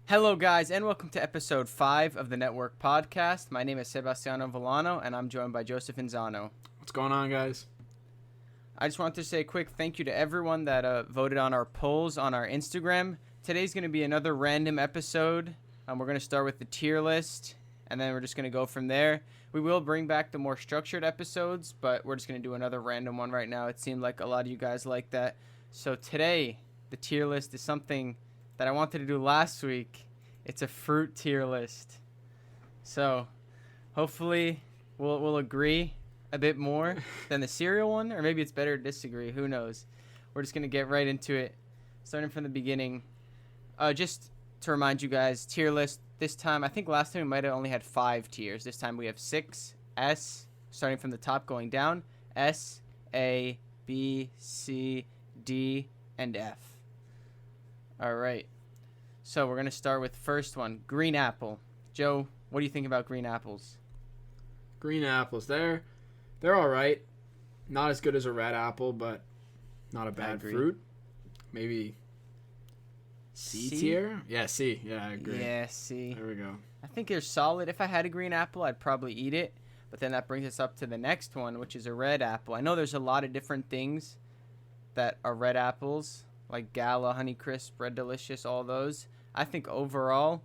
Hello, guys, and welcome to episode 5 of the Network Podcast. My name is Sebastiano and I'm joined by Joseph Inzano. What's going on, guys? I just want to say a quick thank you to everyone that voted on our polls on our Instagram. Today's going to be another random episode. We're going to start with the tier list, and then we're just going to go from there. We will bring back the more structured episodes, but we're just going to do another random one right now. It seemed like a lot of you guys like that. So today, the tier list is something that I wanted to do last week. It's a fruit tier list. So hopefully we'll agree a bit more than the cereal one, or maybe it's better to disagree. Who knows? We're just going to get right into it, starting from the beginning. Just to remind you guys, tier list this time, I think last time we might have only had 5 tiers. This time we have 6. S, starting from the top going down. S, A, B, C, D, and F. All right. So we're going to start with the first one, green apple. Joe, what do you think about green apples? Green apples, they're all right. Not as good as a red apple, but not a bad fruit. Maybe C tier? Yeah, C. Yeah, I agree. Yeah, C. There we go. I think they're solid. If I had a green apple, I'd probably eat it. But then that brings us up to the next one, which is a red apple. I know there's a lot of different things that are red apples, like Gala, Honeycrisp, Red Delicious, all those. I think overall,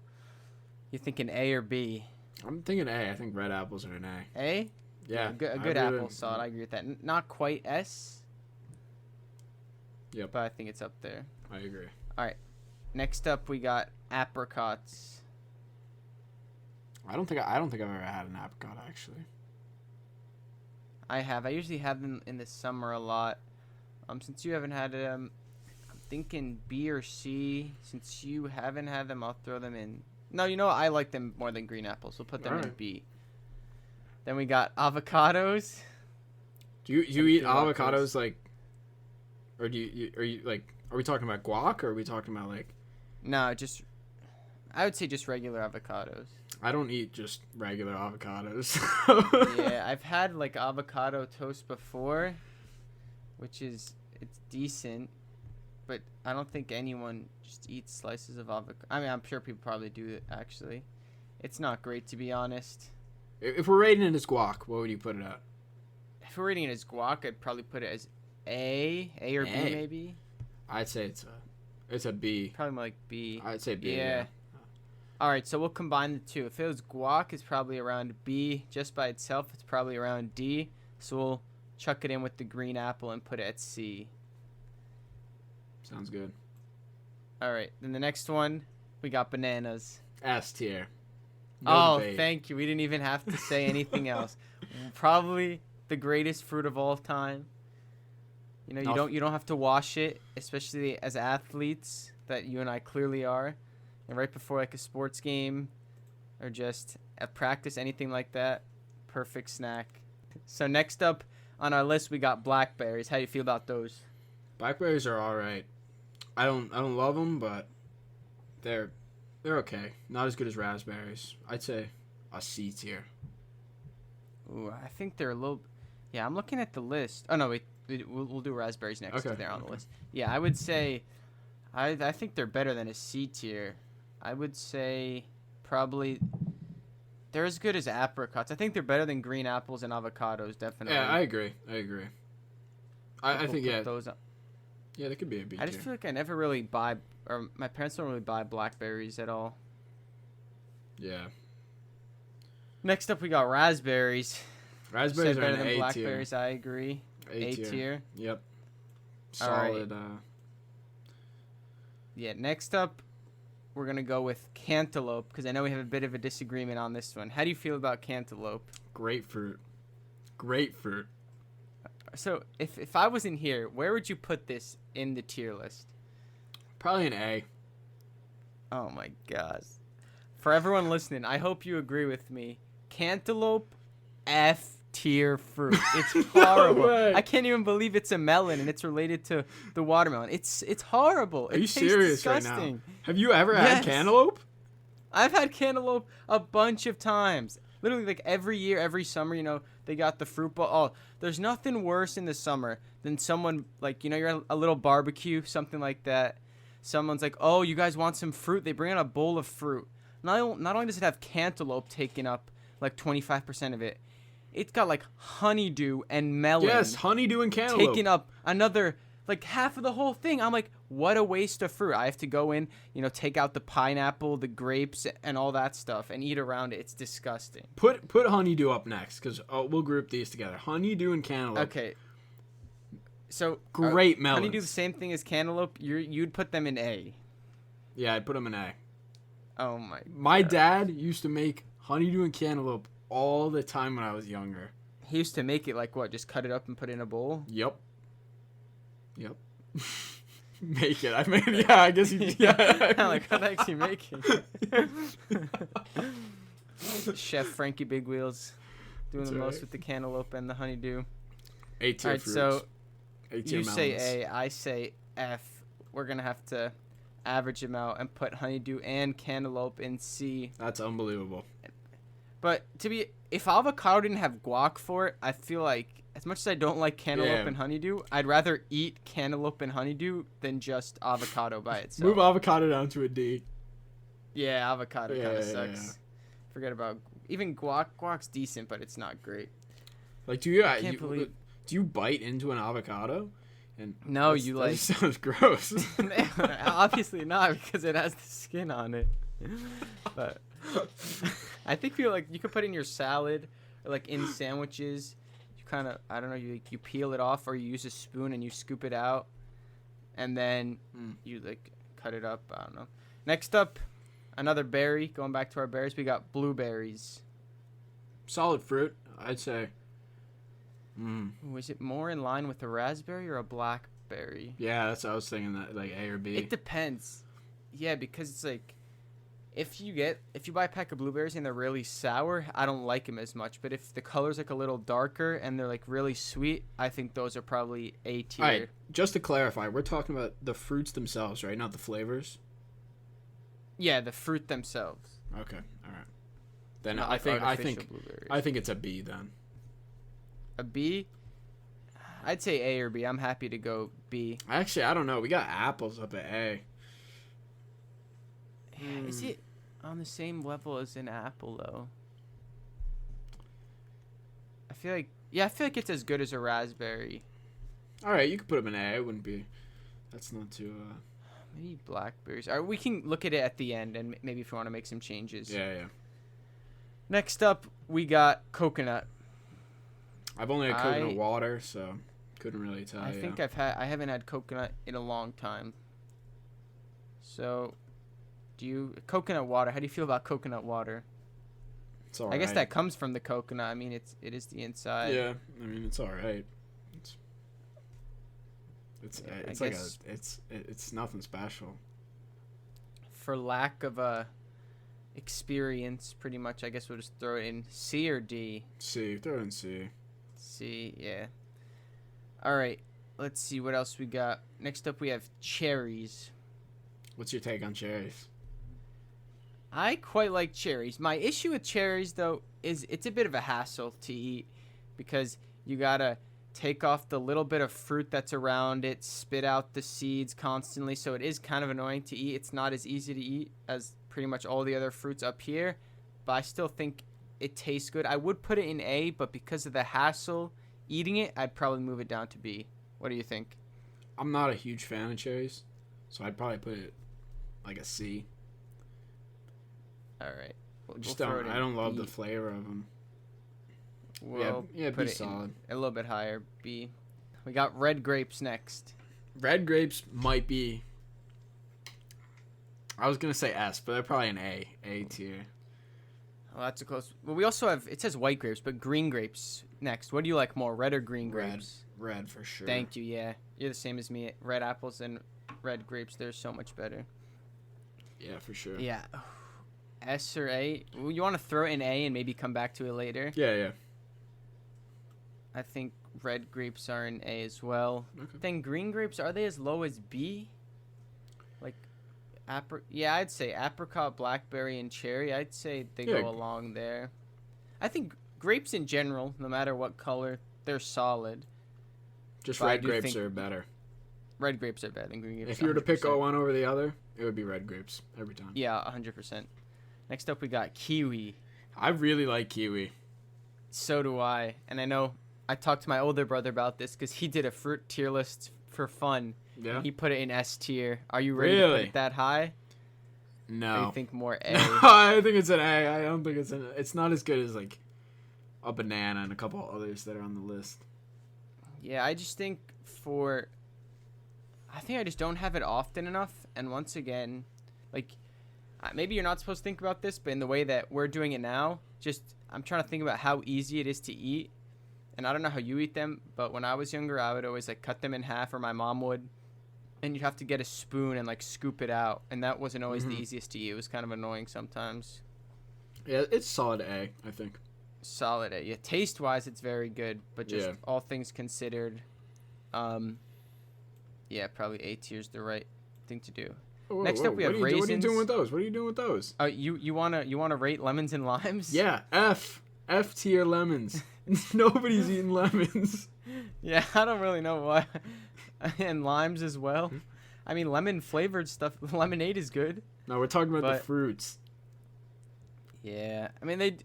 you're thinking A or B? I'm thinking A. I think red apples are an A. A? Yeah. A good apple, solid. I agree with that. Not quite S. Yep. But I think it's up there. I agree. All right. Next up, we got apricots. I don't think I've ever had an apricot, actually. I have. I usually have them in the summer a lot. Since you haven't had them, I'm thinking B or C. Since you haven't had them, I'll throw them in. No, you know what? I like them more than green apples. We'll put them in B. Then we got avocados. Do you eat avocados like, or are we talking about guac, or are we talking about like? No, I would say just regular avocados. I don't eat just regular avocados. Yeah, I've had like avocado toast before, it's decent, but I don't think anyone just eats slices of avocado. I mean, I'm sure people probably do it, actually. It's not great, to be honest. If we're rating it as guac, what would you put it at? If we're rating it as guac, I'd probably put it as A or B, maybe. I'd say it's a B. Probably more like B. I'd say B. Yeah. All right, so we'll combine the two. If it was guac, it's probably around B. Just by itself, it's probably around D. So we'll chuck it in with the green apple and put it at C. Sounds good. All right, then the next one, we got bananas. S tier. No debate. Thank you. We didn't even have to say anything else. Probably the greatest fruit of all time. You know, you don't have to wash it, especially as athletes that you and I clearly are. And right before like a sports game or just at practice, anything like that, perfect snack. So next up on our list, we got blackberries. How do you feel about those? Blackberries are all right. I don't love them, but they're okay. Not as good as raspberries. I'd say a C tier. Ooh, I think they're a little. Yeah, I'm looking at the list. Oh no, wait. We'll do raspberries next. Okay. They're on the list. Yeah, I would say, I think they're better than a C tier. I would say probably they're as good as apricots. I think they're better than green apples and avocados, definitely. Yeah, I agree. I think those up. Yeah, they could be a B tier. I just feel like I never really buy, or my parents don't really buy blackberries at all. Yeah. Next up, we got raspberries. Raspberries are better an than A blackberries. tier. I agree. A tier. Yep. Solid. All right. Yeah. Next up, we're gonna go with cantaloupe because I know we have a bit of a disagreement on this one. How do you feel about cantaloupe? Grapefruit. So if I wasn't here, where would you put this in the tier list? Probably an A. Oh my gosh. For everyone listening, I hope you agree with me. Cantaloupe, F tier fruit. It's horrible. No, I can't even believe it's a melon and it's related to the watermelon. It's horrible. Are you serious disgusting. right now? Have you ever had cantaloupe? I've had cantaloupe a bunch of times. Literally, like every year, every summer, you know, they got the fruit bowl. Oh, there's nothing worse in the summer than someone, like, you know, you're at a little barbecue, something like that. someone's like, oh, you guys want some fruit? They bring out a bowl of fruit. Not only does it have cantaloupe taking up like 25% of it, it's got like honeydew and melon. Yes, honeydew and cantaloupe. Taking up another like half of the whole thing. I'm like, what a waste of fruit. I have to go in, take out the pineapple, the grapes, and all that stuff and eat around it. It's disgusting. Put honeydew up next because we'll group these together. Honeydew and cantaloupe. Okay. So great melons. Honeydew the same thing as cantaloupe. You'd put them in A. Yeah, I'd put them in A. Oh my. My God. dad used to make honeydew and cantaloupe all the time when I was younger. He used to make it like what? Just cut it up and put it in a bowl? Yep. Make it. I mean, yeah, I guess you. Yeah. Like, what the heck's he making? Chef Frankie Big Wheels doing That's the most right. with the cantaloupe and the honeydew. A tier All right, fruits. so A-tier you say melons. A, I say F. We're gonna have to average them out and put honeydew and cantaloupe in C. That's unbelievable. But if avocado didn't have guac for it, I feel like as much as I don't like cantaloupe Yeah. and honeydew, I'd rather eat cantaloupe and honeydew than just avocado by itself. Move avocado down to a D. Yeah, avocado kind Yeah, of yeah, sucks. yeah. Forget about even guac. Guac's decent, but it's not great. Like, do you bite into an avocado? And No, that like sounds gross. obviously not because it has the skin on it. But I think you could put it in your salad or like in sandwiches. You kind of I don't know you peel it off or you use a spoon and you scoop it out, and then you like cut it up. I don't know. Next up, another berry. Going back to our berries, we got blueberries. Solid fruit, I'd say. Was it more in line with a raspberry or a blackberry? Yeah, that's what I was thinking. That like A or B. It depends. Yeah, because it's like if you buy a pack of blueberries and they're really sour, I don't like them as much. But if the color's like a little darker and they're like really sweet, I think those are probably A tier. All right, just to clarify, we're talking about the fruits themselves, right? Not the flavors. Yeah, the fruit themselves. Okay, all right. Then Not I like think artificial blueberries. I think it's a B then. A B? I'd say A or B. I'm happy to go B. Actually, I don't know. We got apples up at A. Is it on the same level as an apple though? I feel like it's as good as a raspberry. All right, you could put them in A. It wouldn't be. That's not too. Maybe blackberries. All right, we can look at it at the end and maybe if we want to make some changes. Yeah. Next up, we got coconut. I've only had coconut water, so couldn't really tell. I think I haven't had coconut in a long time. So, coconut water? How do you feel about coconut water? It's all I guess right. that comes from the coconut. I mean, it is the inside. Yeah, I mean it's all right. It's nothing special. For lack of a experience, pretty much, I guess we'll just throw it in C or D. C, throw it in C. C, yeah. All right, let's see what else we got. Next up, we have cherries. What's your take on cherries? I quite like cherries. My issue with cherries, though, is it's a bit of a hassle to eat because you gotta take off the little bit of fruit that's around it, spit out the seeds constantly, so it is kind of annoying to eat. It's not as easy to eat as pretty much all the other fruits up here, but I still think it tastes good. I would put it in A, but because of the hassle eating it, I'd probably move it down to B. What do you think? I'm not a huge fan of cherries, so I'd probably put it like a C. All right. I don't love the flavor of them. We'll yeah, put B it solid. a little bit higher. B. We got red grapes next. Red grapes might be. I was gonna say S, but they're probably an A tier. Oh, that's a close. Well, we also have. It says white grapes, but green grapes next. What do you like more, red or green grapes? Red for sure. Thank you. Yeah, you're the same as me. Red apples and red grapes. They're so much better. Yeah, for sure. Yeah. S or A? Well, you want to throw it in A and maybe come back to it later? Yeah. I think red grapes are in A as well. Okay. Then green grapes, are they as low as B? Like, yeah, I'd say apricot, blackberry, and cherry. I'd say they go along there. I think grapes in general, no matter what color, they're solid. Just But red grapes are better. red grapes are better than green grapes. If you were to pick 100%. one over the other, it would be red grapes every time. Yeah, 100%. Next up, we got kiwi. I really like kiwi. So do I. And I know I talked to my older brother about this because he did a fruit tier list for fun. Yeah. He put it in S tier. Are you ready to Really? put it that high? No. Or you think more A? I think it's an A. I don't think it's an. It's not as good as like a banana and a couple others that are on the list. Yeah, I just think I think I just don't have it often enough. And once again, like, maybe you're not supposed to think about this, but in the way that we're doing it now, I'm trying to think about how easy it is to eat. And I don't know how you eat them, but when I was younger, I would always like cut them in half, or my mom would. And you'd have to get a spoon and like scoop it out. And that wasn't always the easiest to eat. It was kind of annoying sometimes. Yeah, it's solid A, I think. Solid A. Yeah, taste-wise, it's very good. But just all things considered, yeah, probably A tier is the right thing to do. Next up, we have raisins. What are you doing with those? What are you doing with those? You wanna rate lemons and limes? Yeah, F tier lemons. Nobody's eating lemons. Yeah, I don't really know why. And limes as well. I mean, lemon flavored stuff. Lemonade is good. No, we're talking about the fruits. Yeah, I mean I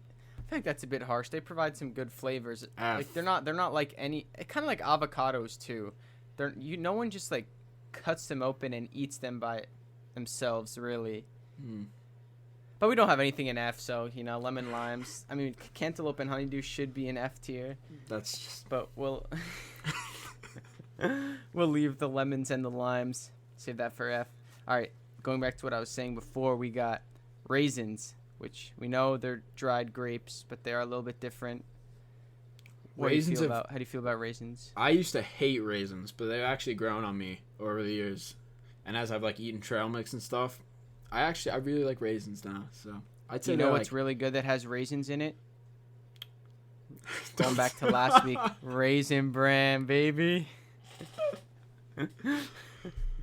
think that's a bit harsh. They provide some good flavors. F. Like they're not like any. Kind of like avocados too. No one just like cuts them open and eats them by themselves really. But we don't have anything in F, so lemon limes. I mean, cantaloupe and honeydew should be in F tier. That's just. But we'll leave the lemons and the limes. Save that for F. All right, going back to what I was saying before, we got raisins, which we know they're dried grapes, but they are a little bit different. How do you feel about raisins? I used to hate raisins, but they've actually grown on me over the years. And as I've like eaten trail mix and stuff, I really like raisins now. So I'd say what's really good that has raisins in it? Going back to last week, Raisin Bran, baby.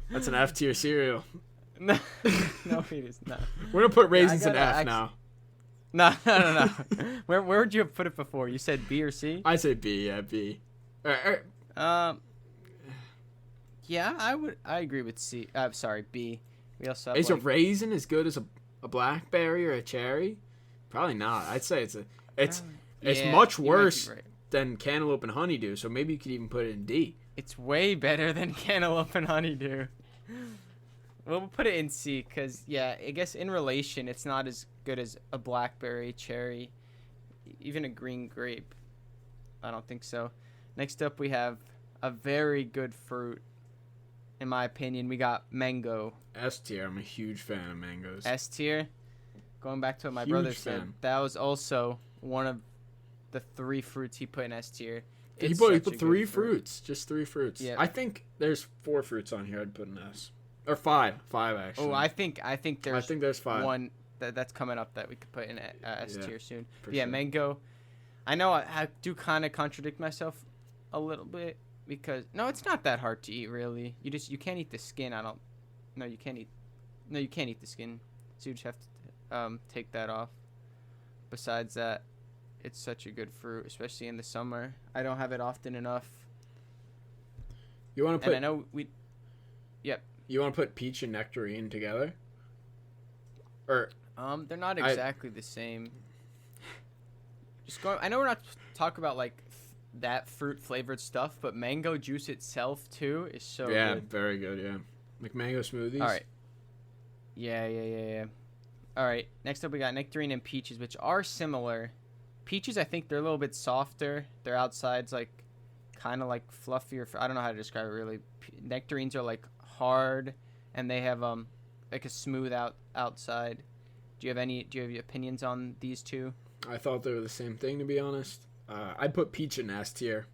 That's an F tier cereal. No, it is not. We're gonna put raisins in F now. No. Where would you have put it before? You said B or C? I say B. Yeah, B. Yeah, I agree with C. Sorry, B. We also have, is a raisin as good as a blackberry or a cherry? Probably not. I'd say it's much worse than cantaloupe and honeydew. So maybe you could even put it in D. It's way better than cantaloupe and honeydew. We'll put it in C because, yeah, I guess in relation, it's not as good as a blackberry, cherry, even a green grape. I don't think so. Next up, we have a very good fruit. In my opinion, we got mango. S tier. I'm a huge fan of mangoes. S tier. Going back to what my brother said, that was also one of the 3 fruits he put in S tier. He put 3 fruits. Just 3 fruits. Yeah. I think there's 4 fruits on here I'd put in S. Or 5. 5, actually. Oh, I think there's 5. one that's coming up that we could put in S tier soon. Yeah, sure. mango. I know I do kind of contradict myself a little bit because it's not that hard to eat really. You can't eat the skin. You can't eat the skin. So you just have to take that off. Besides that, it's such a good fruit, especially in the summer. I don't have it often enough. You want to put? And I know we. Yep. You want to put peach and nectarine together? Or they're not exactly the same. I know we're not talking about like that fruit flavored stuff, but mango juice itself too is so good. Yeah, very good. Yeah, like mango smoothies. All right. Yeah. All right. Next up, we got nectarine and peaches, which are similar. Peaches, I think they're a little bit softer. Their outside's like kind of like fluffier. I don't know how to describe it really. Nectarines are like hard, and they have like a smooth outside. Do you have any opinions on these two? I thought they were the same thing, to be honest. I'd put peach in S tier.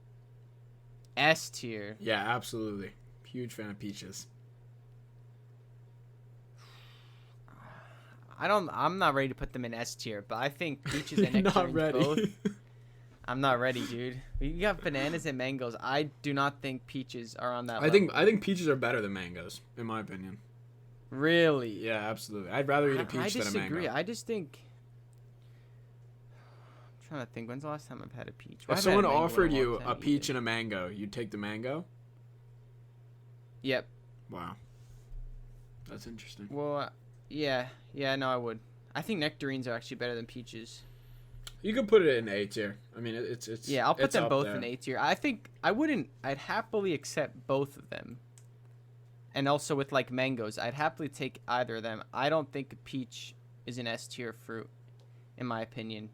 S tier. Yeah, absolutely. Huge fan of peaches. I'm not ready to put them in S tier, but I think peaches and nectarines both. I'm not ready, dude. You got bananas and mangoes. I do not think peaches are on that level. I think peaches are better than mangoes, in my opinion. Really? Yeah, absolutely. I'd rather eat a peach than a mango. I just think. I'm trying to think. When's the last time I've had a peach? If someone offered you a peach and a mango, you'd take the mango? Yep. Wow. That's interesting. Well, yeah. Yeah, no, I would. I think nectarines are actually better than peaches. You could put it in A tier. I mean, it's Yeah, I'll put it's them up both there. in A tier. I'd happily accept both of them. And also with like mangoes, I'd happily take either of them. I don't think a peach is an S tier fruit, in my opinion.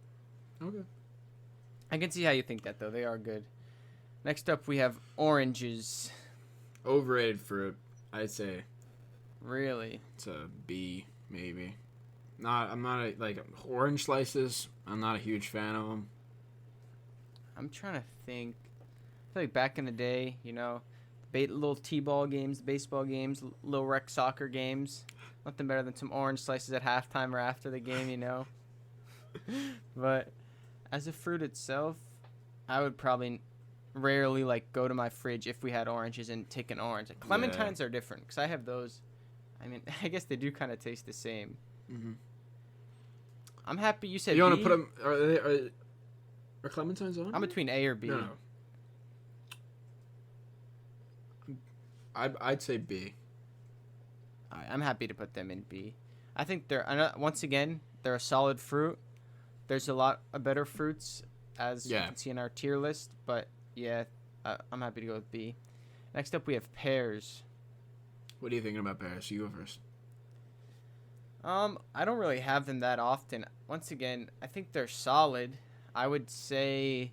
Okay. I can see how you think that though. They are good. Next up, we have oranges. Overrated fruit. I'd say Really? it's a B maybe. I'm not like orange slices. I'm not a huge fan of them. I'm trying to think. I feel like back in the day, little t-ball games, baseball games, little rec soccer games. Nothing better than some orange slices at halftime or after the game, But as a fruit itself, I would probably rarely like go to my fridge if we had oranges and take an orange. Clementines are different because I have those. I mean, I guess they do kind of taste the same. Mm-hmm. I'm happy you said You want B. to put them? Are clementines on? I'm between A or B. No. I'd say B. I'm happy to put them in B. I think once again, they're a solid fruit. There's a lot of better fruits, as you can see in our tier list. But yeah, I'm happy to go with B. Next up, we have pears. What are you thinking about pears? You go first. I don't really have them that often. Once again, I think they're solid. I would say,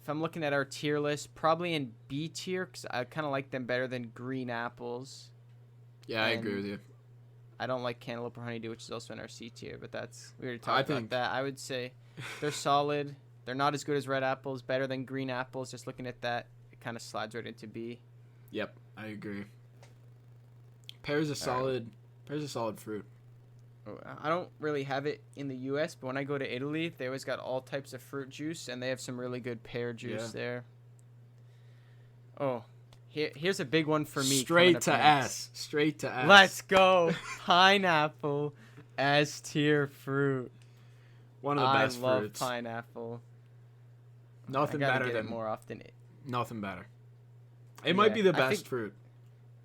if I'm looking at our tier list, probably in B tier because I kind of like them better than green apples. Yeah, I agree with you. I don't like cantaloupe or honeydew, which is also in our C tier, but we already talked about that. I would say they're solid. They're not as good as red apples, better than green apples. Just looking at that, it kind of slides right into B. Yep, I agree. Pears are solid. Pears are solid fruit. I don't really have it in the U.S., but when I go to Italy, they always got all types of fruit juice, and they have some really good pear juice there. Oh, here's a big one for me. Straight to S. Straight to S. Let's go. Pineapple S tier fruit. One of the best fruits. I love pineapple. Nothing better than it more often. Nothing better. It might be the best fruit.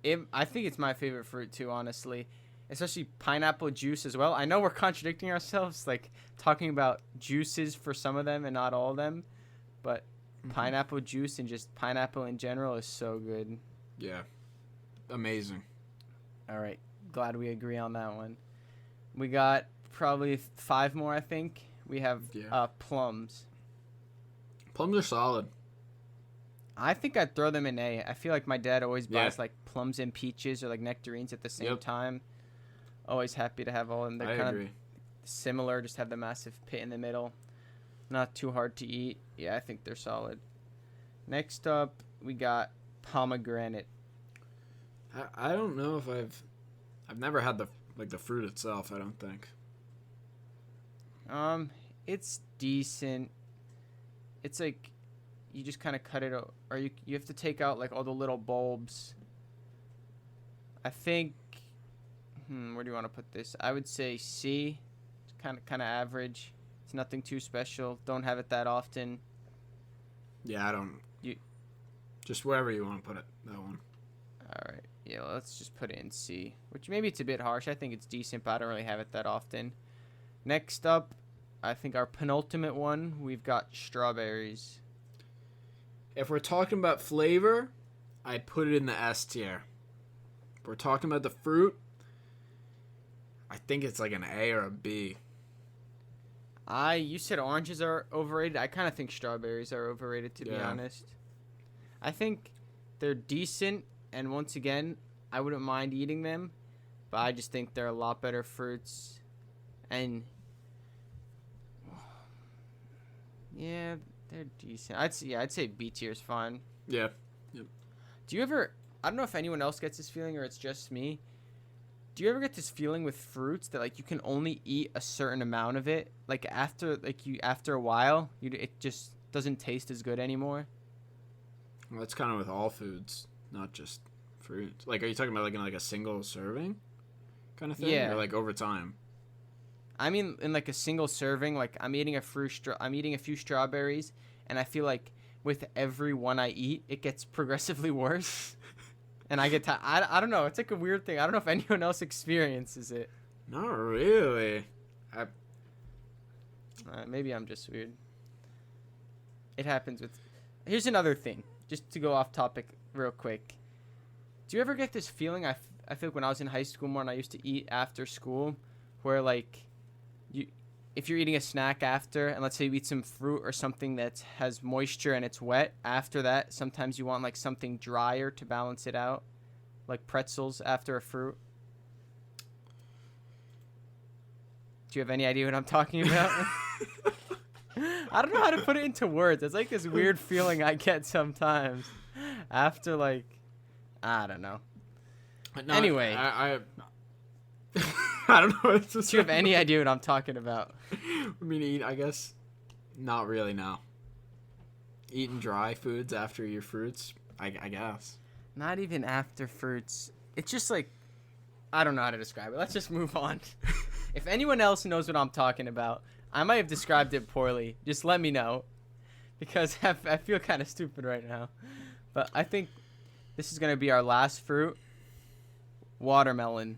I think it's my favorite fruit too, honestly. Especially pineapple juice as well. I know we're contradicting ourselves, like talking about juices for some of them and not all of them, but pineapple juice and just pineapple in general is so good. Yeah. Amazing. All right. Glad we agree on that one. We got probably 5 more, I think. We have plums. Plums are solid. I think I'd throw them in A. I feel like my dad always buys like plums and peaches or like nectarines at the same time. Always happy to have all of them. They're kind of similar, just have the massive pit in the middle. Not too hard to eat. Yeah, I think they're solid. Next up, we got pomegranate. I don't know if I've never had the fruit itself, I don't think. It's decent. It's like you just kind of cut it out, or you have to take out like all the little bulbs. I think where do you want to put this? I would say C. It's kind of average. It's nothing too special. Don't have it that often. Yeah, I don't. Just wherever you want to put it. That one. All right. Yeah, let's just put it in C. Which maybe it's a bit harsh. I think it's decent, but I don't really have it that often. Next up, I think our penultimate one, we've got strawberries. If we're talking about flavor, I'd put it in the S tier. If we're talking about the fruit, I think it's like an A or a B. You said oranges are overrated. I kind of think strawberries are overrated, to be honest. I think they're decent, and once again, I wouldn't mind eating them, but I just think they're a lot better fruits. And yeah, they're decent. I'd say B tier is fine. Yeah. Yep. Do you ever? I don't know if anyone else gets this feeling or it's just me. Do you ever get this feeling with fruits that like you can only eat a certain amount of it? Like after a while, it just doesn't taste as good anymore. Well, that's kind of with all foods, not just fruits. Like, are you talking about like in like a single serving kind of thing? Yeah. Or like over time? I mean, in like a single serving, like I'm eating a few strawberries, and I feel like with every one I eat, it gets progressively worse. And I get I don't know. It's like a weird thing. I don't know if anyone else experiences it. Not really. Maybe I'm just weird. It happens with... Here's another thing. Just to go off topic real quick. Do you ever get this feeling? I feel like when I was in high school more and I used to eat after school, where like if you're eating a snack after, and let's say you eat some fruit or something that has moisture and it's wet, after that, sometimes you want like something drier to balance it out, like pretzels after a fruit. Do you have any idea what I'm talking about? I don't know how to put it into words. It's like this weird feeling I get sometimes after like, I don't know. No, anyway. I don't know what to say. Do you have any idea what I'm talking about? I mean, I guess not really, no. Eating dry foods after your fruits, I guess. Not even after fruits. It's just like, I don't know how to describe it. Let's just move on. If anyone else knows what I'm talking about, I might have described it poorly. Just let me know. Because I feel kind of stupid right now. But I think this is going to be our last fruit. Watermelon.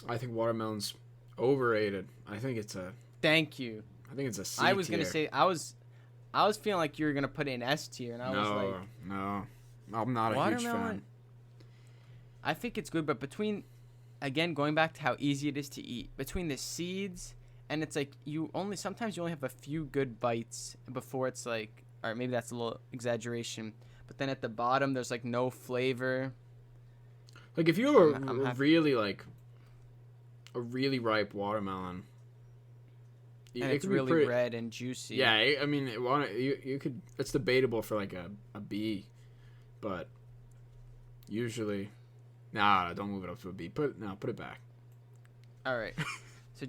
I think watermelon's overrated. I think it's a... Thank you. I think it's a C I was tier. going to say, I was feeling like you were going to put it in S tier. And I was like... No. I'm not a huge fan. I think it's good, but between... Again, going back to how easy it is to eat. Between the seeds... And it's like sometimes you only have a few good bites before it's like, all right, maybe that's a little exaggeration. But then at the bottom, there's like no flavor. Like if you were really like a really ripe watermelon, and it's really red and juicy. Yeah, I mean, you could. It's debatable for like a B, but usually, nah, don't move it up to a B. Put it back. All right. So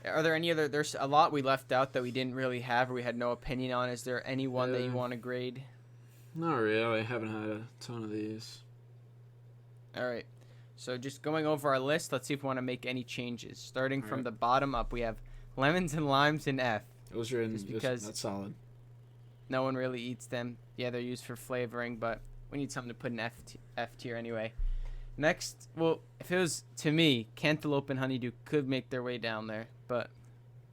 are there any other... There's a lot we left out that we didn't really have or we had no opinion on. Is there any one that you want to grade? Not really. I haven't had a ton of these. All right. So just going over our list, let's see if we want to make any changes. Starting from the bottom up, we have lemons and limes in F. Those are in... Just because that's solid. No one really eats them. Yeah, they're used for flavoring, but we need something to put in F tier anyway. Next, well, if it was to me, Cantaloupe and Honeydew could make their way down there, but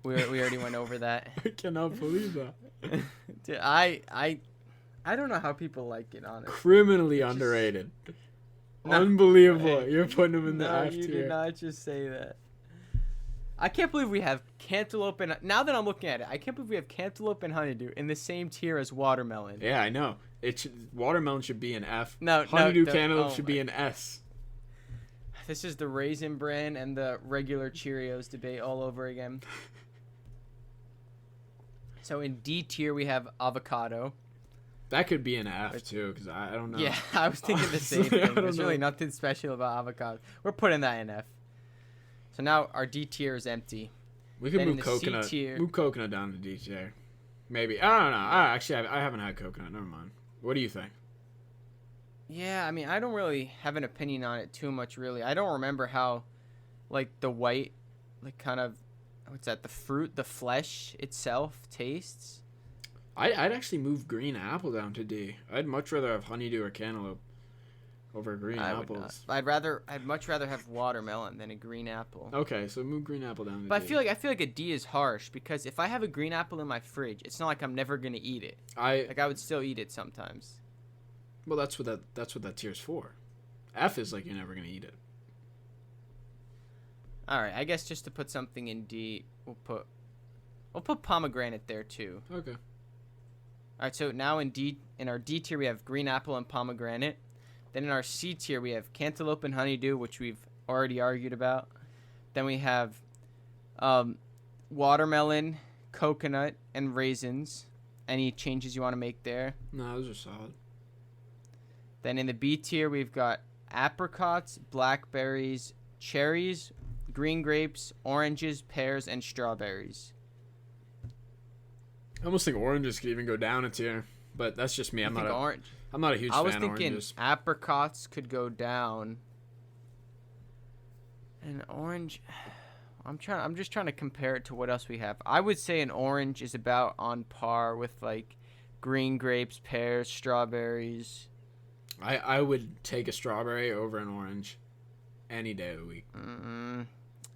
we already went over that. I cannot believe that. Dude, I don't know how people like it, honestly. Criminally underrated. Unbelievable. Hey, you're putting them in the F tier. You did not just say that. I can't believe we have Cantaloupe and... Now that I'm looking at it, I can't believe we have Cantaloupe and Honeydew in the same tier as watermelon. Yeah, I know. Watermelon should be an F. No, Honeydew Cantaloupe should be an S. This is the Raisin Bran and the regular Cheerios debate all over again. So in D tier, we have Avocado. That could be an F, too, because I don't know. Yeah, I was thinking the same thing. There's really nothing special about avocado. We're putting that in F. So now our D tier is empty. We could move coconut. Move coconut down to D tier. Maybe. I don't know. Actually, I haven't had coconut. Never mind. What do you think? Yeah, I mean, I don't really have an opinion on it too much, really. I don't remember how, like, the white, like, kind of, what's that, the fruit, the flesh itself tastes. I'd actually move green apple down to D. I'd much rather have honeydew or cantaloupe over green apples. I'd much rather have watermelon than a green apple. Okay, so move green apple down to D. But I feel like a D is harsh, because if I have a green apple in my fridge, it's not like I'm never going to eat it. I would still eat it sometimes. Well, that's what that tier's for. F is like you're never gonna eat it. All right, I guess just to put something in D, we'll put pomegranate there too. Okay. All right, so now in our D tier we have green apple and pomegranate. Then in our C tier we have cantaloupe and honeydew, which we've already argued about. Then we have watermelon, coconut, and raisins. Any changes you want to make there? No, those are solid. Then in the B tier, we've got apricots, blackberries, cherries, green grapes, oranges, pears, and strawberries. I almost think oranges could even go down a tier, but that's just me. I'm not a huge fan of oranges. I was thinking apricots could go down. And orange, I'm just trying to compare it to what else we have. I would say an orange is about on par with like green grapes, pears, strawberries. I would take a strawberry over an orange any day of the week.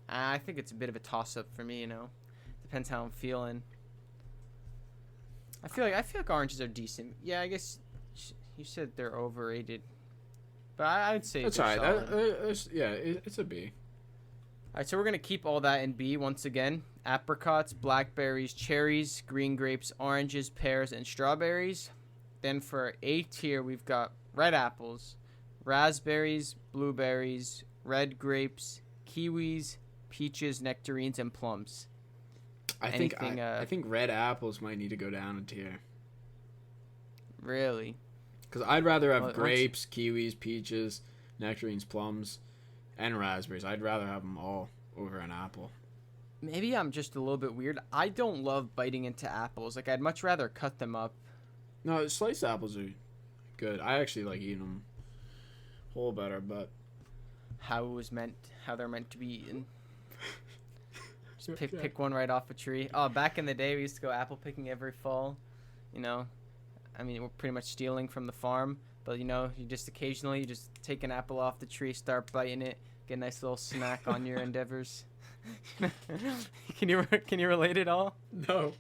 I think it's a bit of a toss-up for me, Depends how I'm feeling. I feel like oranges are decent. Yeah, I guess you said they're overrated. But I'd say that's they're all right. solid. It's a B. All right, so we're going to keep all that in B once again. Apricots, blackberries, cherries, green grapes, oranges, pears, and strawberries. Then for A tier, we've got red apples, raspberries, blueberries, red grapes, kiwis, peaches, nectarines, and plums. I think red apples might need to go down a tier. Really? Because I'd rather have grapes, kiwis, peaches, nectarines, plums, and raspberries. I'd rather have them all over an apple. Maybe I'm just a little bit weird. I don't love biting into apples. Like, I'd much rather cut them up. No, sliced apples are good. I actually like eating them whole better, but how they're meant to be eaten. Just pick one right off a tree. Oh, back in the day, we used to go apple picking every fall. I mean, we're pretty much stealing from the farm, but you just occasionally take an apple off the tree, start biting it, get a nice little snack on your endeavors. Can you relate at all? No,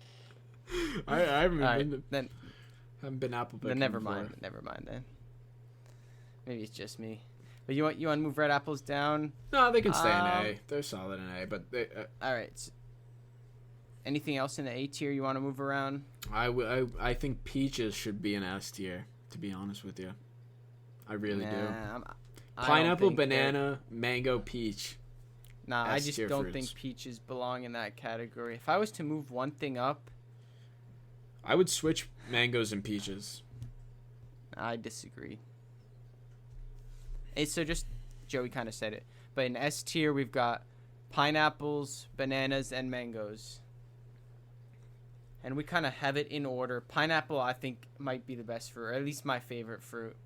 I haven't been apple picking. Then never mind then. Maybe it's just me. But you want to move red apples down? No, they can stay in A. They're solid in A, but they. All right. Anything else in the A tier you want to move around? I think peaches should be an S tier. To be honest with you, I really do. Pineapple, banana, mango, peach. Nah, I just don't think peaches belong in that category. If I was to move one thing up, I would switch mangoes and peaches. I disagree. So just Joey kind of said it, but in S tier we've got pineapples, bananas, and mangoes, and we kind of have it in order. Pineapple, I think, might be the best fruit, or at least my favorite fruit.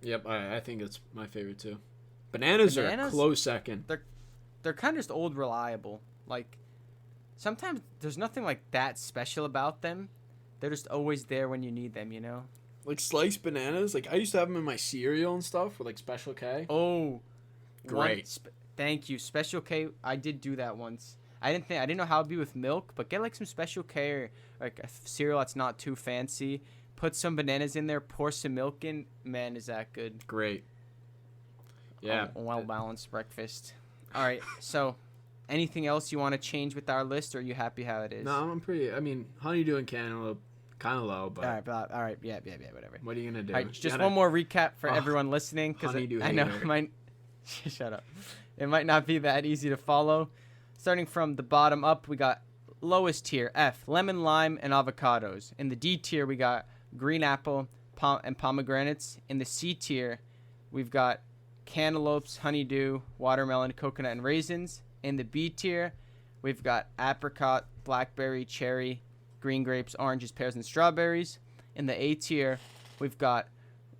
Yep, I think it's my favorite too. Bananas are a close second. They're kind of just old reliable. Like, sometimes there's nothing like that special about them. They're just always there when you need them, Like sliced bananas, like I used to have them in my cereal and stuff with like Special K. Oh, great! Thank you, Special K. I did do that once. I didn't know how it'd be with milk, but get like some Special K or like a cereal that's not too fancy. Put some bananas in there, pour some milk in. Man, is that good? Great. Yeah, a well balanced breakfast. All right, so anything else you want to change with our list, or are you happy how it is? No, I'm pretty. I mean, honeydew and cantaloupe, kind of low, but all right, yeah, whatever. What are you gonna do? All right, just one more recap for everyone listening, because I know it might. Shut up. It might not be that easy to follow. Starting from the bottom up, we got lowest tier F, lemon, lime, and avocados. In the D tier, we got green apple and pomegranates. In the C tier, we've got cantaloupes, honeydew, watermelon, coconut, and raisins. In the B tier, we've got apricot, blackberry, cherry, green grapes, oranges, pears, and strawberries. In the A tier, we've got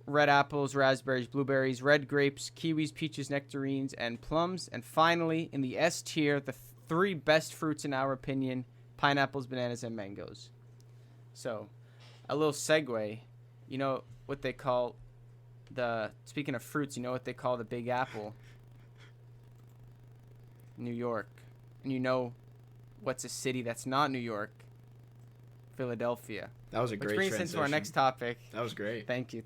red apples, raspberries, blueberries, red grapes, kiwis, peaches, nectarines, and plums. And finally, in the S tier, the three best fruits in our opinion, pineapples, bananas, and mangoes. So, a little segue. You know what they call speaking of fruits, you know what they call the Big Apple? New York. And you know what's a city that's not New York? Philadelphia. That was a great transition. Which brings us into our next topic. That was great. Thank you.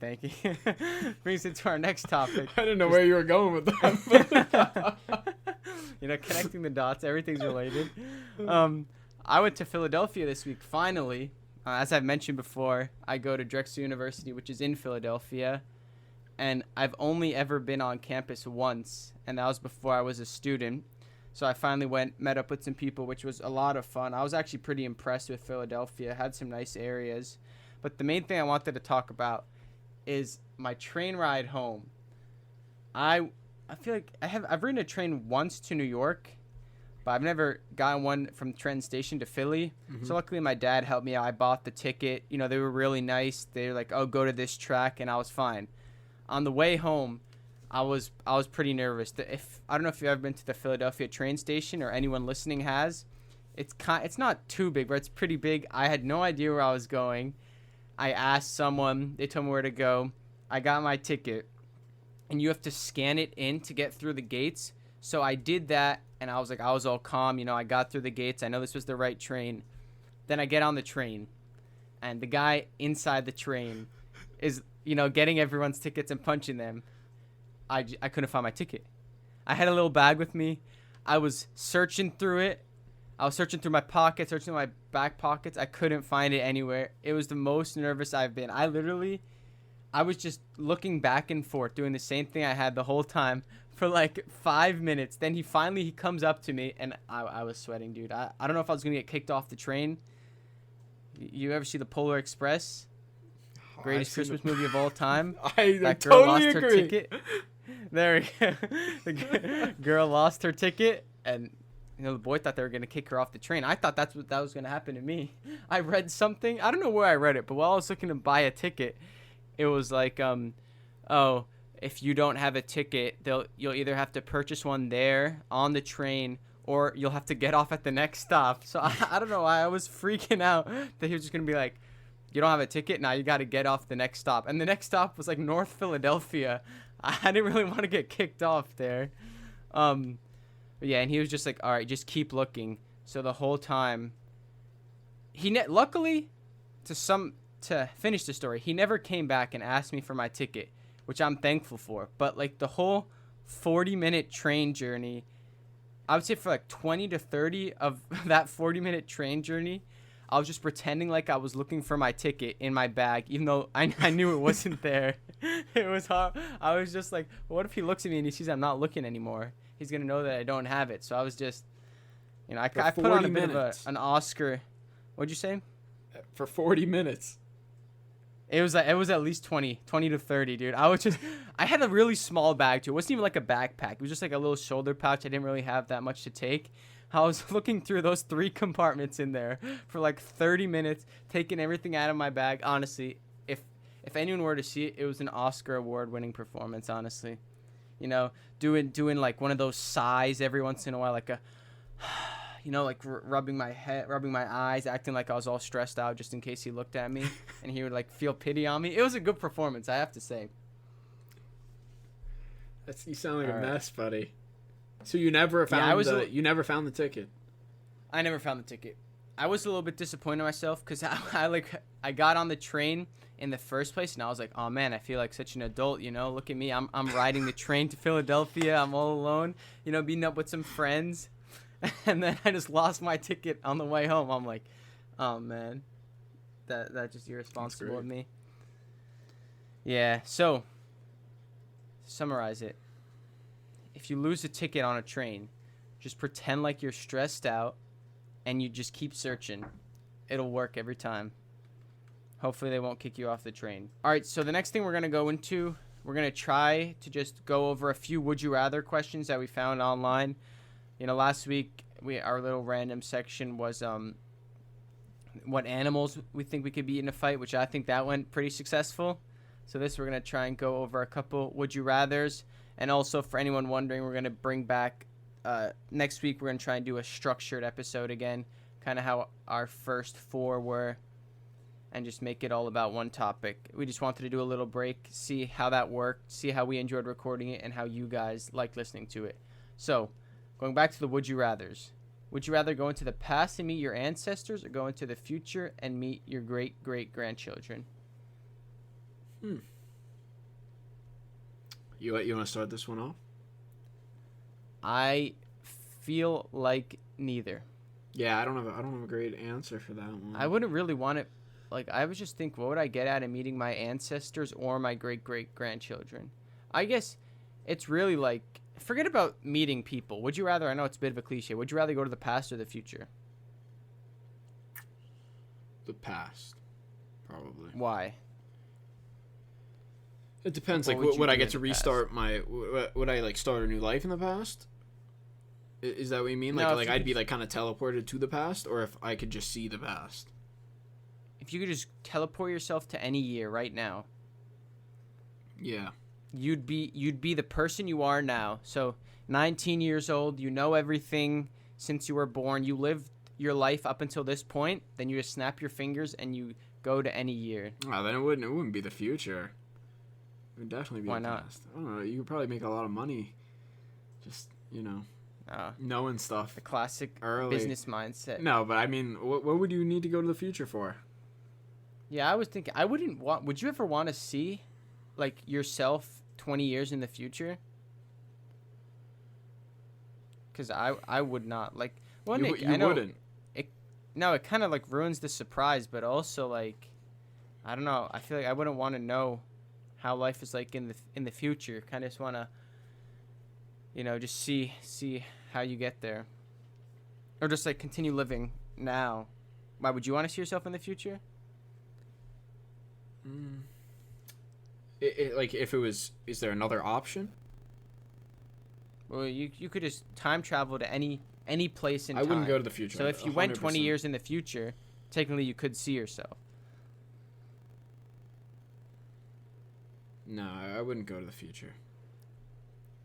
Brings us to our next topic. I didn't know where you were going with that. Connecting the dots. Everything's related. I went to Philadelphia this week, finally. As I've mentioned before, I go to Drexel University, which is in Philadelphia. And I've only ever been on campus once, and that was before I was a student. So I finally met up with some people, which was a lot of fun. I was actually pretty impressed with Philadelphia. It had some nice areas. But the main thing I wanted to talk about is my train ride home. I feel like I've ridden a train once to New York, but I've never gotten one from Trenton Station to Philly. Mm-hmm. So luckily my dad helped me out. I bought the ticket. They were really nice. They were like, "Oh, go to this track," and I was fine. On the way home, I was pretty nervous. I don't know if you've ever been to the Philadelphia train station, or anyone listening has. It's not too big, but it's pretty big. I had no idea where I was going. I asked someone. They told me where to go. I got my ticket. and you have to scan it in to get through the gates. So I did that, and I was like, I was all calm. You know, I got through the gates. I know this was the right train. Then I get on the train, and the guy inside the train is, you know, getting everyone's tickets and punching them. I couldn't find my ticket. I had a little bag with me. I was searching through it. I was searching through my pockets, searching through my back pockets. I couldn't find it anywhere. It was the most nervous I've been. I was just looking back and forth, doing the same thing I had the whole time for like 5 minutes. Then he comes up to me, and I was sweating, dude. I don't know if I was going to get kicked off the train. You ever see the Polar Express? Greatest Christmas movie of all time. That girl totally lost agree. her ticket. There we go. The girl lost her ticket, and you know the boy thought they were gonna kick her off the train. I thought that was gonna happen to me. I read something. I don't know where I read it, but while I was looking to buy a ticket, it was like, oh, if you don't have a ticket, you'll either have to purchase one there on the train, or you'll have to get off at the next stop. So I don't know why I was freaking out that he was just gonna be like, you don't have a ticket, now you got to get off the next stop. And the next stop was like North Philadelphia. I didn't really want to get kicked off there. Yeah, and he was just like, all right, just keep looking. So the whole time, luckily, to finish the story, he never came back and asked me for my ticket, which I'm thankful for. But like the whole 40-minute train journey, I would say for like 20 to 30 of that 40-minute train journey, I was just pretending like I was looking for my ticket in my bag, even though I knew it wasn't there. It was hard. I was just like, what if he looks at me and he sees I'm not looking anymore? He's going to know that I don't have it. So I was just, you know, I put on a bit of an Oscar. What'd you say? For 40 minutes. It was at least 20 to 30, dude. I had a really small bag too. It wasn't even like a backpack. It was just like a little shoulder pouch. I didn't really have that much to take. I was looking through those 3 compartments in there for like 30 minutes, taking everything out of my bag. Honestly, if anyone were to see it, it was an Oscar award-winning performance, honestly. You know, doing like one of those sighs every once in a while, like a, you know, like rubbing my head, rubbing my eyes, acting like I was all stressed out just in case he looked at me and he would like feel pity on me. It was a good performance, I have to say. You sound like a mess, buddy. So you never found you never found the ticket. I never found the ticket. I was a little bit disappointed in myself because I got on the train in the first place and I was like, oh man, I feel like such an adult, you know. Look at me, I'm riding the train to Philadelphia. I'm all alone, you know, meeting up with some friends, and then I just lost my ticket on the way home. I'm like, oh man, that's just irresponsible of me. Yeah. So, to summarize it. If you lose a ticket on a train, just pretend like you're stressed out and you just keep searching. It'll work every time. Hopefully they won't kick you off the train. All right, so the next thing we're going to go into, we're going to try to just go over a few would you rather questions that we found online. You know, last week our little random section was what animals we think we could beat in a fight, which I think that went pretty successful. So this we're going to try and go over a couple would you rathers. And also, for anyone wondering, we're going to bring back, next week, we're going to try and do a structured episode again, kind of how our first 4 were, and just make it all about one topic. We just wanted to do a little break, see how that worked, see how we enjoyed recording it, and how you guys liked listening to it. So, going back to the would you rathers. Would you rather go into the past and meet your ancestors, or go into the future and meet your great-great-grandchildren? You want to start this one off? I feel like neither. Yeah, I don't have a great answer for that one. I wouldn't really want it. Like, I was just think, what would I get out of meeting my ancestors or my great-great-grandchildren? I guess it's really like, forget about meeting people. Would you rather, I know it's a bit of a cliche, would you rather go to the past or the future? The past, probably. Why? It depends. Like, would I get to restart my? Would I like start a new life in the past? Is that what you mean? Like, I'd be like kind of teleported to the past, or if I could just see the past. If you could just teleport yourself to any year right now. Yeah. You'd be the person you are now. So, 19 years old, you know everything since you were born. You lived your life up until this point. Then you just snap your fingers and you go to any year. Oh, then it wouldn't be the future. would definitely be Why the not? past. I don't know. You could probably make a lot of money, just knowing stuff. The classic early. business mindset. No, but I mean, what would you need to go to the future for? Yeah, I was thinking. I wouldn't want. Would you ever want to see, like, yourself 20 years in the future? Because I would not like. Well, Nick, I know wouldn't. it kind of like ruins the surprise, but also like, I don't know. I feel like I wouldn't want to know how life is like in the future. Kind of just want to, just see how you get there, or just like continue living now. Why would you want to see yourself in the future? Like, if it was, is there another option? Well, you could just time travel to any place in time. I wouldn't go to the future. So if you went 20 100%. years in the future, technically you could see yourself. No, I wouldn't go to the future.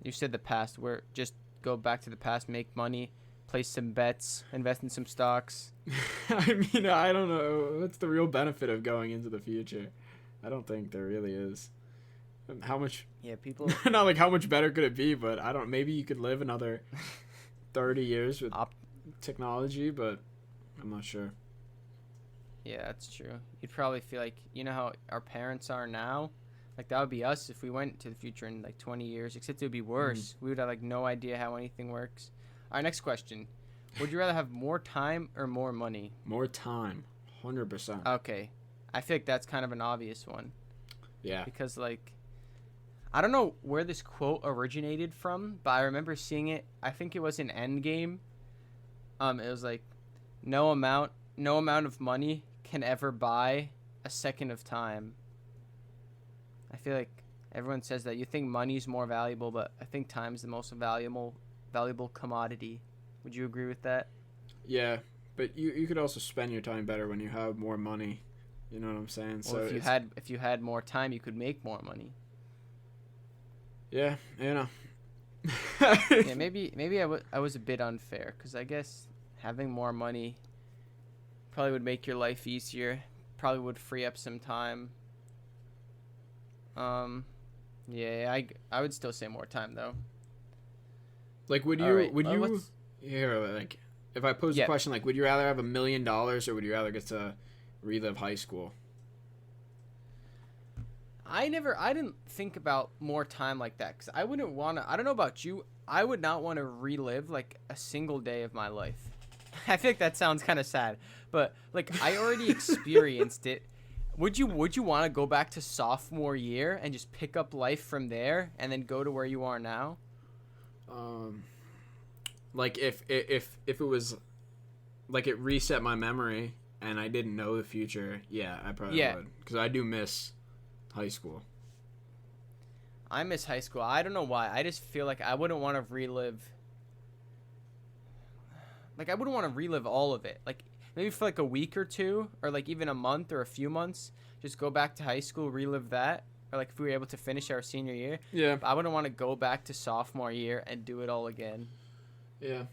You said the past, where just go back to the past, make money, place some bets, invest in some stocks. I mean, I don't know. What's the real benefit of going into the future? I don't think there really is. How much? Yeah, people. Not like how much better could it be, but I don't. Maybe you could live another 30 years with technology, but I'm not sure. Yeah, that's true. You'd probably feel like, how our parents are now? Like, that would be us if we went to the future in, like, 20 years, except it would be worse. We would have, like, no idea how anything works. All right, next question. Would you rather have more time or more money? More time. 100%. Okay. I feel like that's kind of an obvious one. Yeah. Because, like, I don't know where this quote originated from, but I remember seeing it. I think it was in Endgame. It was like, no amount of money can ever buy a second of time. I feel like everyone says that. You think money's more valuable, but I think time's the most valuable commodity. Would you agree with that? Yeah, but you could also spend your time better when you have more money. You know what I'm saying? Well, so if you had more time, you could make more money. Yeah, Yeah, maybe I was a bit unfair, because I guess having more money probably would make your life easier. Probably would free up some time. Yeah, I would still say more time though. Like, would you here, like, if I pose a question, like, would you rather have $1 million or would you rather get to relive high school? I didn't think about more time like that, because I wouldn't want to. I don't know about you. I would not want to relive like a single day of my life. I think that sounds kind of sad, but like, I already experienced it. Would you want to go back to sophomore year and just pick up life from there and then go to where you are now? Like, if it was like it reset my memory and I didn't know the future, yeah, I probably would, because I do miss high school. I miss high school. I don't know why. I just feel like I wouldn't want to relive. Like, I wouldn't want to relive all of it. Like, maybe for like a week or two, or like even a month or a few months, just go back to high school, relive that. Or like if we were able to finish our senior year. Yeah. But I wouldn't want to go back to sophomore year and do it all again. Yeah.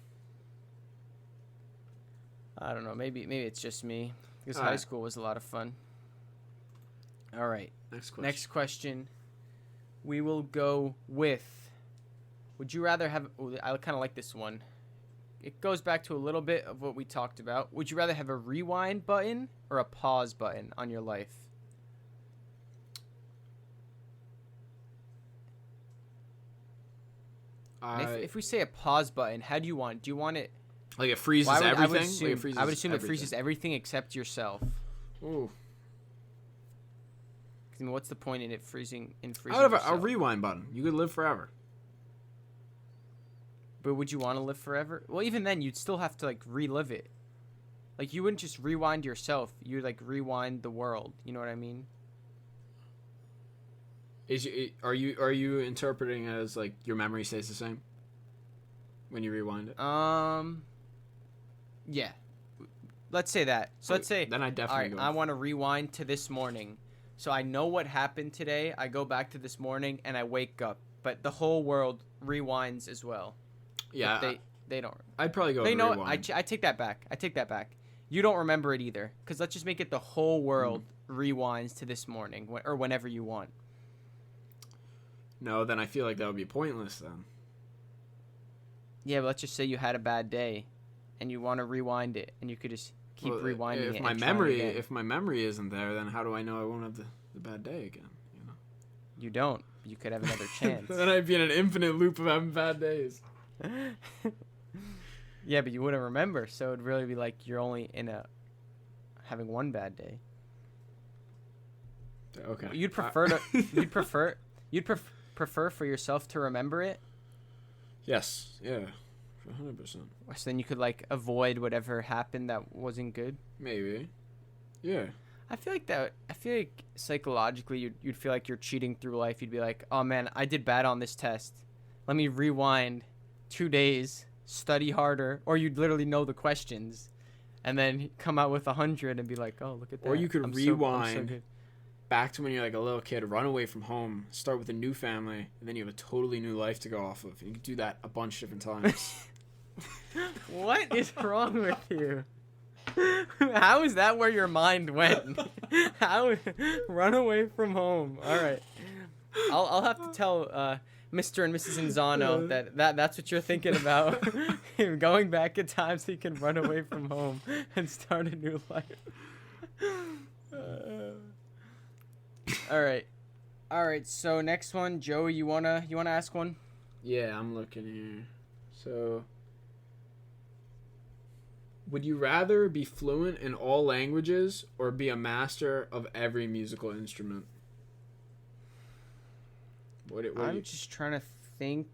I don't know. Maybe it's just me, because high school was a lot of fun. All right. Next question. We will go with, would you rather have, I kind of like this one. It goes back to a little bit of what we talked about. Would you rather have a rewind button or a pause button on your life? If we say a pause button, how do you want it? Do you want it? Like, it freezes everything? I would assume it freezes everything except yourself. Ooh. I mean, what's the point in it freezing? I would have a rewind button. You could live forever. But would you want to live forever? Well, even then, you'd still have to, like, relive it. Like, you wouldn't just rewind yourself. You'd, like, rewind the world. You know what I mean? Are you interpreting it as, like, your memory stays the same when you rewind it? Yeah. Let's say that. So let's say, then I definitely go. I want to rewind to this morning. So I know what happened today. I go back to this morning and I wake up. But the whole world rewinds as well. Yeah. But they don't. I'd probably go rewind. I take that back. You don't remember it either. Because let's just make it the whole world rewinds to this morning or whenever you want. No, then I feel like that would be pointless then. Yeah, but let's just say you had a bad day, and you want to rewind it, and you could just keep rewinding it. If my memory isn't there, then how do I know I won't have the bad day again? You know. You don't. You could have another chance. Then I'd be in an infinite loop of having bad days. Yeah, but you wouldn't remember, so it'd really be like you're only having one bad day. Okay. You'd prefer for yourself to remember it. Yes. Yeah. 100%. So then you could like avoid whatever happened that wasn't good. Maybe. Yeah. I feel like psychologically you'd feel like you're cheating through life. You'd be like, oh man, I did bad on this test. Let me rewind 2 days, study harder, or you'd literally know the questions, and then come out with 100 and be like, oh, look at that. Or you could rewind back to when you're like a little kid, run away from home, start with a new family, and then you have a totally new life to go off of. And you can do that a bunch of different times. What is wrong with you? How is that where your mind went? How run away from home? All right, I'll have to tell Mr. and Mrs. Inzano that's what you're thinking about. Going back in time so you can run away from home and start a new life. All right. So next one, Joey, you wanna ask one? Yeah, I'm looking here. So, would you rather be fluent in all languages or be a master of every musical instrument? I'm just trying to think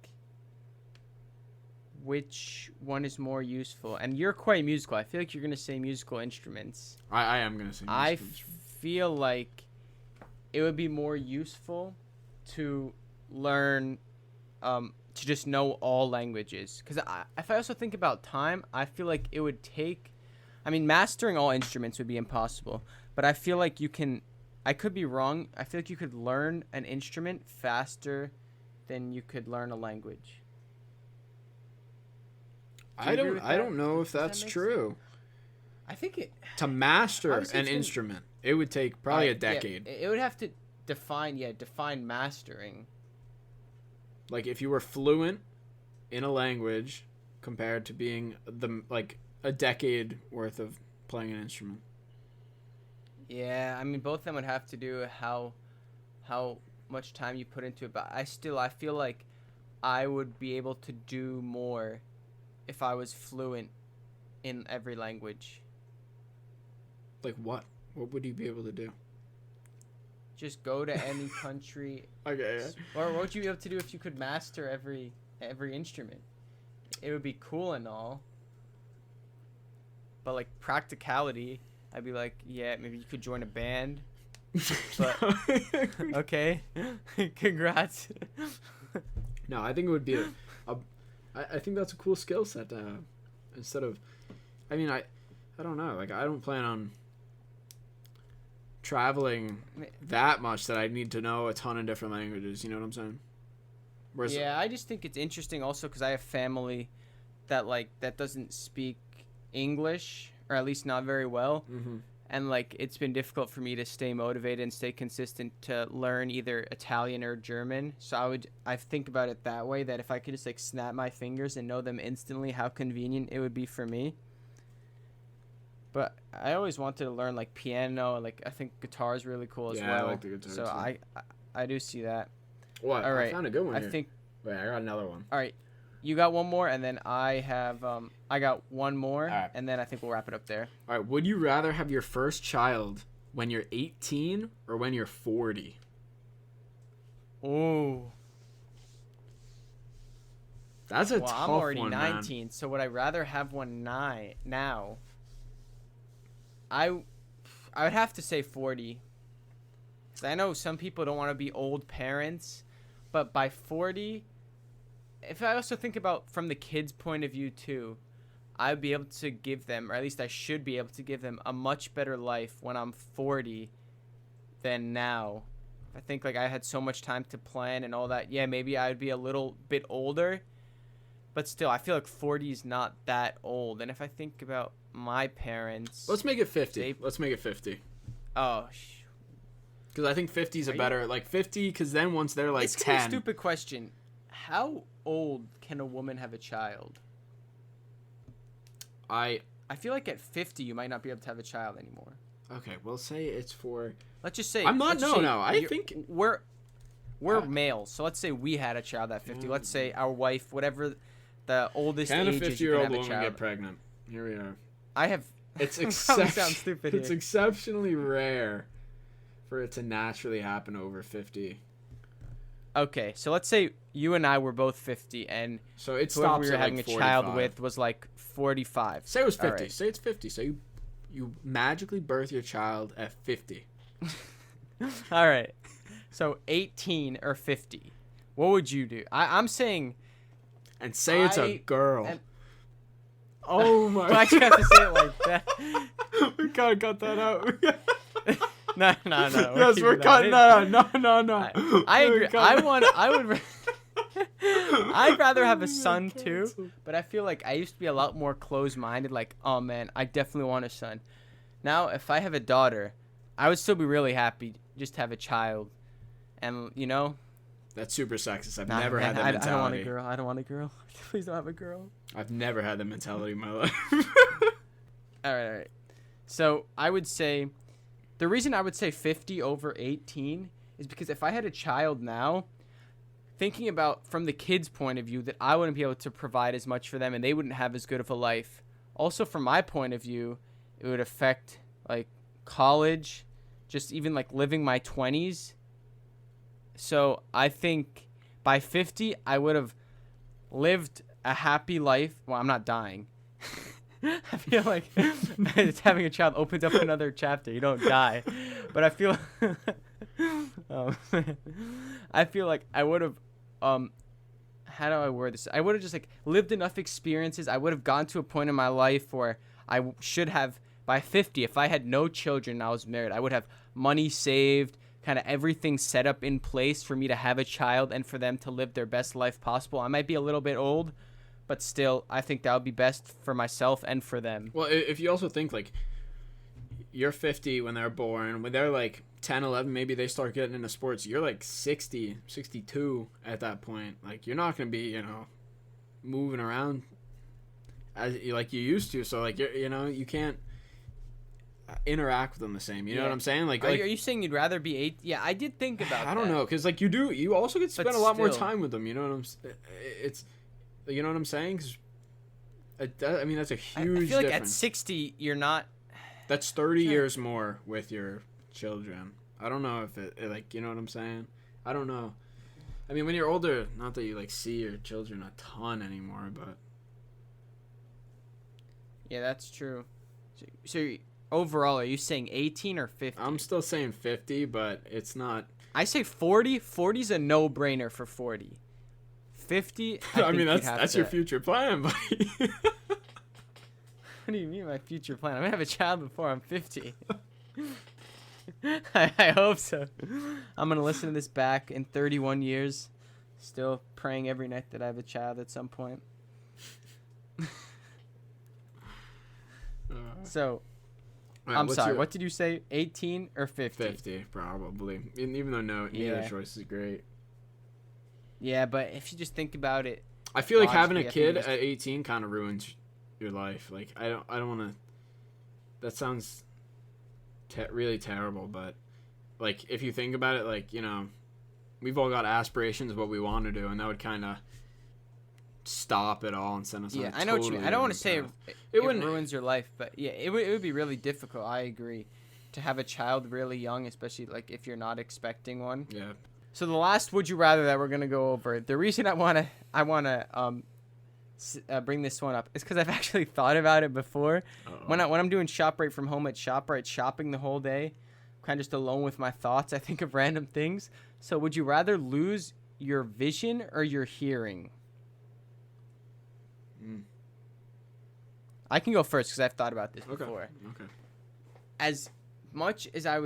which one is more useful. And you're quite musical. I feel like you're going to say musical instruments. I am going to say musical instruments. Feel like it would be more useful to learn, to just know all languages. Because if I also think about time, I feel like it would take... I mean, mastering all instruments would be impossible. But I feel like you can... I could be wrong. I feel like you could learn an instrument faster than you could learn a language. I don't know if that's true. I think it... To master an instrument, it would take probably a decade. Yeah, it would have to define mastering. Like if you were fluent in a language compared to being a decade worth of playing an instrument. Yeah, I mean both of them would have to do how much time you put into it, but I feel like I would be able to do more if I was fluent in every language. Like what? What would you be able to do? Just go to any country. Okay. Or what would you be able to do if you could master every instrument? It would be cool and all. But like practicality, I'd be like, yeah, maybe you could join a band. But okay. Congrats. No, I think it would be I think that's a cool skill set to have. Instead of I mean I don't know, like I don't plan on traveling that much that I need to know a ton of different languages, you know what I'm saying? Yeah, I just think it's interesting also because I have family that doesn't speak English, or at least not very well. Mm-hmm. And like it's been difficult for me to stay motivated and stay consistent to learn either Italian or German. So I think about it that way, that if I could just like snap my fingers and know them instantly, how convenient it would be for me. But I always wanted to learn like piano, like I think guitar is really cool as well. Yeah, I like the guitar so too. I do see that. What? All right. I found a good one here. Wait, I got another one. All right. You got one more, and then I got one more, right. And then I think we'll wrap it up there. All right. Would you rather have your first child when you're 18 or when you're 40? Ooh. That's a tough one, I'm already 19, man. so would I rather have one now? I would have to say 40. 'Cause I know some people don't want to be old parents, but by 40, if I also think about from the kids' point of view too, I'd be able to give them, or at least I should be able to give them, a much better life when I'm 40 than now. I think like I had so much time to plan and all that. Yeah, maybe I'd be a little bit older, but still, I feel like 40 is not that old. And if I think about my parents... Let's make it 50. Let's make it 50. Oh, Because I think 50 is a better, like 50, because then once they're like 10. It's a stupid question. How old can a woman have a child? I feel like at 50 you might not be able to have a child anymore. Okay, we'll say it's for... Let's just say... I think... We're males, so let's say we had a child at 50. Let's say our wife, whatever the oldest age is, you can have a child. Can a 50-year-old woman get pregnant? Here we are. I have... It's it's exceptionally rare for it to naturally happen over 50. Okay, so let's say you and I were both 50, and so it whoever stops we were at having like a child with was like 45. Say it was 50. Right. Say it's 50. Say you magically birth your child at 50. All right. So 18 or 50. What would you do? I'm saying... And say it's a girl. Oh my... Why'd you have to say it like that? We gotta cut that out. No. Yes, we're cutting that out. No. I agree. I'd rather have a son too, but I feel like I used to be a lot more closed-minded. Like, oh man, I definitely want a son. Now, if I have a daughter, I would still be really happy just to have a child, and you know. That's super sexist. I've never had that mentality. I don't want a girl. Please don't have a girl. I've never had that mentality in my life. All right. So I would say, the reason I would say 50 over 18 is because if I had a child now, thinking about from the kid's point of view that I wouldn't be able to provide as much for them and they wouldn't have as good of a life. Also, from my point of view, it would affect like college, just even like living my 20s. So I think by 50, I would have lived a happy life. Well, I'm not dying. I feel like having a child opens up another chapter. You don't die. But I feel I feel like I would have how do I word this? I would have just like lived enough experiences. I would have gone to a point in my life where I should have by 50, if I had no children and I was married, I would have money saved, kind of everything set up in place for me to have a child and for them to live their best life possible. I might be a little bit old, but still, I think that would be best for myself and for them. Well, if you also think, like, you're 50 when they're born. When they're, like, 10, 11, maybe they start getting into sports. You're, like, 60, 62 at that point. Like, you're not going to be, moving around like you used to. So, like, you can't interact with them the same. You know what I'm saying? Like, are you saying you'd rather be 8? Yeah, I did think about that. I don't know, because, like, you also get to spend a lot more time with them. You know what I'm saying? You know what I'm saying? I mean, that's a huge difference. I feel like at 60, you're not... That's 30 years more with your children. I don't know if it, like, you know what I'm saying? I don't know. I mean, when you're older, not that you, like, see your children a ton anymore, but... Yeah, that's true. So overall, are you saying 18 or 50? I'm still saying 50, but it's not... I say 40. 40's a no-brainer for 40. 50, I mean, that's your future plan, buddy. What do you mean my future plan? I'm going to have a child before I'm 50. I hope so. I'm going to listen to this back in 31 years. Still praying every night that I have a child at some point. So, I'm sorry. What did you say? 18 or 50? 50, probably. Even though neither choice is great. Yeah, but if you just think about it, I feel like having a kid at 18 kind of ruins your life. Like, I don't want to. That sounds really terrible, but like if you think about it, like, we've all got aspirations of what we want to do, and that would kind of stop it all and send us. Yeah, I know what you mean. I don't want to say it ruins your life, but yeah, it would be really difficult. I agree to have a child really young, especially like if you're not expecting one. Yeah. So the last would you rather that we're gonna go over. The reason I wanna bring this one up is because I've actually thought about it before. When I'm doing ShopRite from home at ShopRite, shopping the whole day, kind of just alone with my thoughts. I think of random things. So would you rather lose your vision or your hearing? I can go first because I've thought about this before. Okay. As much as I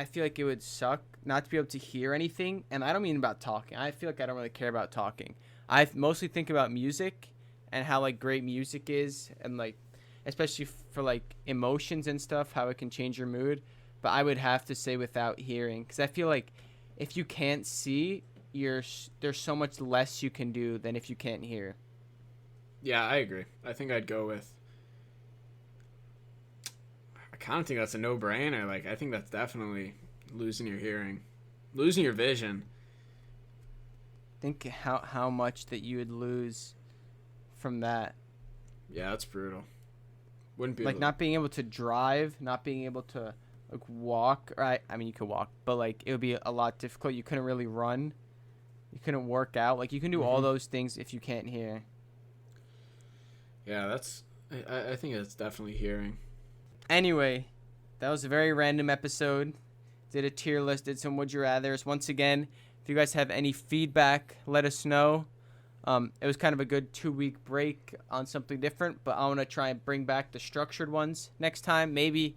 feel like it would suck not to be able to hear anything, and I don't mean about talking. I feel like I don't really care about talking. I mostly think about music and how like great music is, and like especially for like emotions and stuff, how it can change your mood. but I would have to say without hearing, because I feel like if you can't see, there's so much less you can do than if you can't hear. Yeah, I agree. I think I'd go with. I kind of think that's a no-brainer. Like, I think that's definitely losing your hearing, losing your vision. Think how much that you would lose from that. Yeah, that's brutal. Wouldn't be like not being able to drive, not being able to like walk. Or I mean, you could walk, but like it would be a lot difficult. You couldn't really run. You couldn't work out. Like you can do all those things if you can't hear. Yeah, that's. I think it's definitely hearing. Anyway, that was a very random episode. Did a tier list, did some would you rathers. Once again, if you guys have any feedback, let us know. It was kind of a good 2-week break on something different, but I want to try and bring back the structured ones next time. Maybe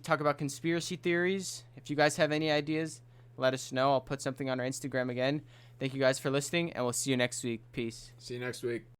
talk about conspiracy theories. If you guys have any ideas, let us know. I'll put something on our Instagram again. Thank you guys for listening, and we'll see you next week. Peace. See you next week.